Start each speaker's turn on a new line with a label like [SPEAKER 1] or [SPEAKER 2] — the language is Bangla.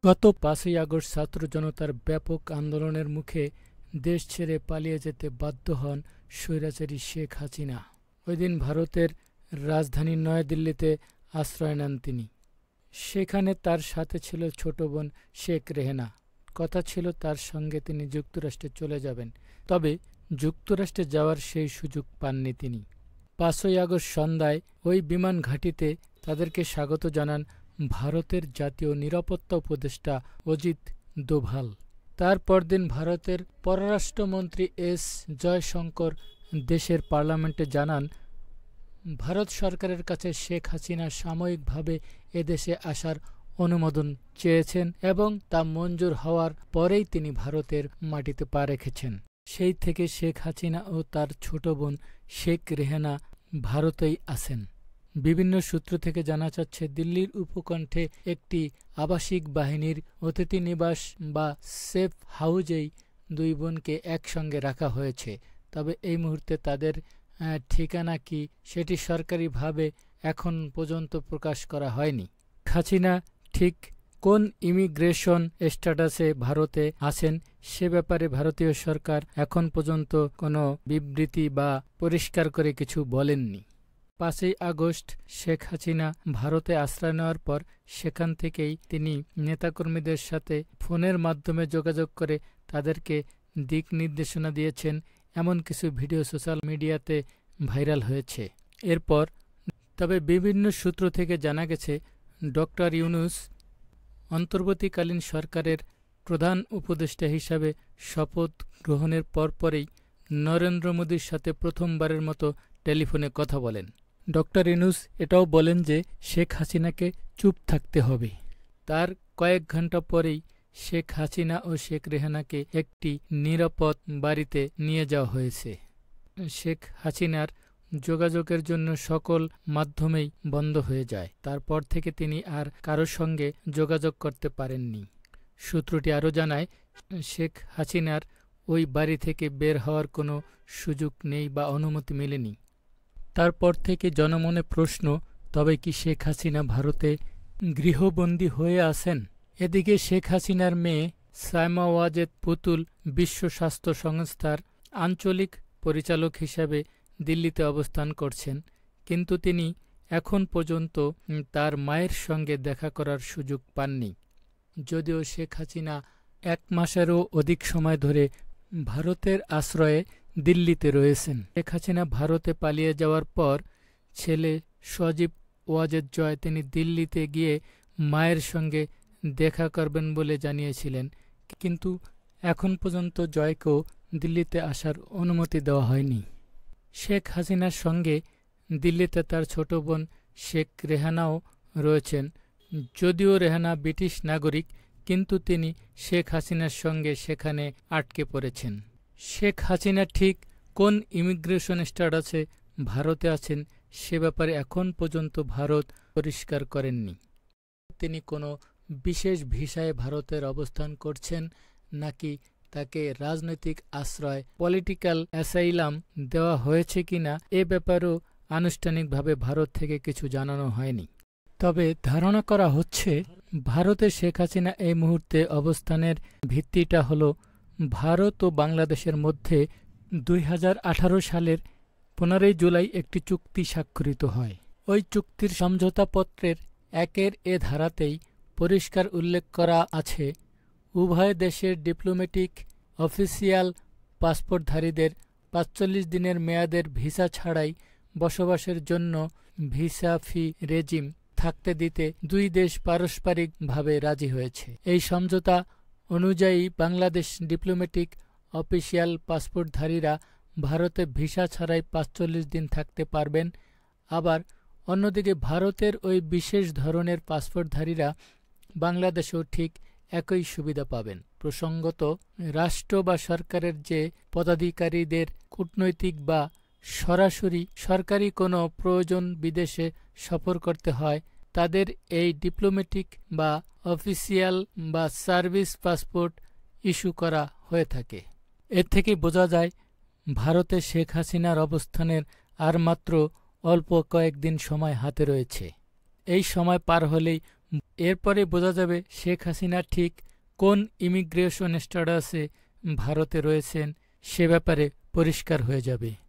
[SPEAKER 1] গত ৫ই আগস্ট ছাত্র জনতার ব্যাপক আন্দোলনের মুখে দেশ ছেড়ে পালিয়ে যেতে বাধ্য হন স্বৈরাচারী শেখ হাসিনা। ওই দিন ভারতের রাজধানী নয়াদিল্লিতে আশ্রয় নেন তিনি। সেখানে তার সাথে ছিল ছোট বোন শেখ রেহেনা। কথা ছিল তার সঙ্গে তিনি যুক্তরাষ্ট্রে চলে যাবেন, তবে যুক্তরাষ্ট্রে যাওয়ার সেই সুযোগ পাননি তিনি। ৫ই আগস্ট সন্ধ্যায় ওই বিমান ঘাঁটিতে তাদেরকে স্বাগত জানান ভারতের জাতীয় নিরাপত্তা উপদেষ্টা অজিত দোভাল। তার পরদিন ভারতের পররাষ্ট্রমন্ত্রী এস জয়শঙ্কর দেশের পার্লামেন্টে জানান, ভারত সরকারের কাছে শেখ হাসিনা সাময়িকভাবে এদেশে আসার অনুমোদন চেয়েছেন এবং তা মঞ্জুর হওয়ার পরেই তিনি ভারতের মাটিতে পা রেখেছেন। সেই থেকে শেখ হাসিনা ও তার ছোট বোন শেখ রেহেনা ভারতেই আছেন। বিভিন্ন সূত্র থেকে জানা যাচ্ছে, দিল্লির উপকণ্ঠে একটি আবাসিক বাহিনীর অতিথি নিবাস বা সেফ হাউজেই দুই বোনকে একসঙ্গে রাখা হয়েছে। তবে এই মুহূর্তে তাদের ঠিকানা কি সেটি সরকারিভাবে এখন পর্যন্ত প্রকাশ করা হয়নি। হাসিনা ঠিক কোন ইমিগ্রেশন স্ট্যাটাসে ভারতে আছেন সে ব্যাপারে ভারতীয় সরকার এখন পর্যন্ত কোনো বিবৃতি বা পরিষ্কার করে কিছু বলেননি। ৫ই আগস্ট শেখ হাসিনা ভারতে আশ্রয় নেওয়ার পর সেখান থেকেই তিনি নেতাকর্মীদের সাথে ফোনের মাধ্যমে যোগাযোগ করে তাদেরকে দিক নির্দেশনা দিয়েছেন। এমন কিছু ভিডিও সোশ্যাল মিডিয়াতে ভাইরাল হয়েছে। এরপর তবে বিভিন্ন সূত্র থেকে জানা গেছে, ডক্টর ইউনূস অন্তর্বর্তীকালীন সরকারের প্রধান উপদেষ্টা হিসাবে শপথ গ্রহণের পরপরই নরেন্দ্র মোদীর সাথে প্রথমবারের মতো টেলিফোনে কথা বলেন। ডক্টর ইউনূস এটাও বলেন যে শেখ হাসিনাকে চুপ থাকতে হবে। তার কয়েক ঘণ্টা পরেই শেখ হাসিনা ও শেখ রেহানাকে একটি নিরাপদ বাড়িতে নিয়ে যাওয়া হয়েছে। শেখ হাসিনার যোগাযোগের জন্য সকল মাধ্যমেই বন্ধ হয়ে যায়। তারপর থেকে তিনি আর কারোর সঙ্গে যোগাযোগ করতে পারেননি। সূত্রটি আরও জানায়, শেখ হাসিনার ওই বাড়ি থেকে বের হওয়ার কোনো সুযোগ নেই বা অনুমতি মেলেনি। তারপর থেকে জনমনে প্রশ্ন, তবে কি শেখ হাসিনা ভারতে গৃহবন্দী হয়ে আছেন? এদিকে শেখ হাসিনার মেয়ে সায়মা ওয়াজেদ পুতুল বিশ্ব স্বাস্থ্য সংস্থার আঞ্চলিক পরিচালক হিসাবে দিল্লিতে অবস্থান করছেন, কিন্তু তিনি এখন পর্যন্ত তার মায়ের সঙ্গে দেখা করার সুযোগ পাননি। যদিও শেখ হাসিনা ১ মাসেরও অধিক সময় ধরে ভারতের আশ্রয়ে দিল্লিতে রয়েছেন। শেখ হাসিনা ভারতে পালিয়ে যাওয়ার পর ছেলে সজীব ওয়াজেদ জয় তিনি দিল্লিতে গিয়ে মায়ের সঙ্গে দেখা করবেন বলে জানিয়েছিলেন, কিন্তু এখন পর্যন্ত জয়কেও দিল্লিতে আসার অনুমতি দেওয়া হয়নি। শেখ হাসিনার সঙ্গে দিল্লিতে তার ছোট বোন শেখ রেহানাও রয়েছেন। যদিও রেহানা ব্রিটিশ নাগরিক, কিন্তু তিনি শেখ হাসিনার সঙ্গে সেখানে আটকে পড়েছেন। শেখ হাসিনা ঠিক কোন ইমিগ্রেশন স্ট্যাটাসে ভারতে আছেন সে ব্যাপারে এখন পর্যন্ত ভারত পরিষ্কার করেননি। তিনি কোনো বিশেষ ভিসায় ভারতের অবস্থান করছেন নাকি তাকে রাজনৈতিক আশ্রয় পলিটিক্যাল অ্যাসাইলাম দেওয়া হয়েছে কিনা এ ব্যাপারেও আনুষ্ঠানিকভাবে ভারত থেকে কিছু জানানো হয়নি। তবে ধারণা করা হচ্ছে ভারতে শেখ হাসিনা এই মুহূর্তে অবস্থানের ভিত্তিটা হলো ভারত ও বাংলাদেশের মধ্যে ২০১৮ সালের ১৫ই জুলাই একটি চুক্তি স্বাক্ষরিত হয়। ওই চুক্তির সমঝোতাপত্রের ১-এর এ ধারাতেই পরিষ্কার উল্লেখ করা আছে, উভয় দেশের ডিপ্লোম্যাটিক অফিসিয়াল পাসপোর্টধারীদের ৪৫ দিনের মেয়াদের ভিসা ছাড়াই বসবাসের জন্য ভিসা ফি রেজিম থাকতে দিতে দুই দেশ পারস্পরিকভাবে রাজি হয়েছে। এই সমঝোতা অনুযায়ী বাংলাদেশ ডিপ্লোম্যাটিক অফিসিয়াল পাসপোর্টধারীরা ভারতে ভিসা ছাড়াই ৪৫ দিন থাকতে পারবেন। আবার অন্যদিকে ভারতের ওই বিশেষ ধরনের পাসপোর্টধারীরা বাংলাদেশেও ঠিক একই সুবিধা পাবেন। প্রসঙ্গত, রাষ্ট্র বা সরকারের যে পদাধিকারীদের কূটনৈতিক বা সরাসরি সরকারি কোনো প্রয়োজন বিদেশে সফর করতে হয়, তাদের এই ডিপ্লোম্যাটিক বা অফিসিয়াল বা সার্ভিস পাসপোর্ট ইস্যু করা হয়ে থাকে। এর থেকে বোঝা যায় ভারতে শেখ হাসিনার অবস্থানের আর মাত্র অল্প কয়েকদিন সময় হাতে রয়েছে। এই সময় পার হলেই এরপরে বোঝা যাবে শেখ হাসিনা ঠিক কোন ইমিগ্রেশন স্ট্যাটাসে ভারতে রয়েছেন, সে ব্যাপারে পরিষ্কার হয়ে যাবে।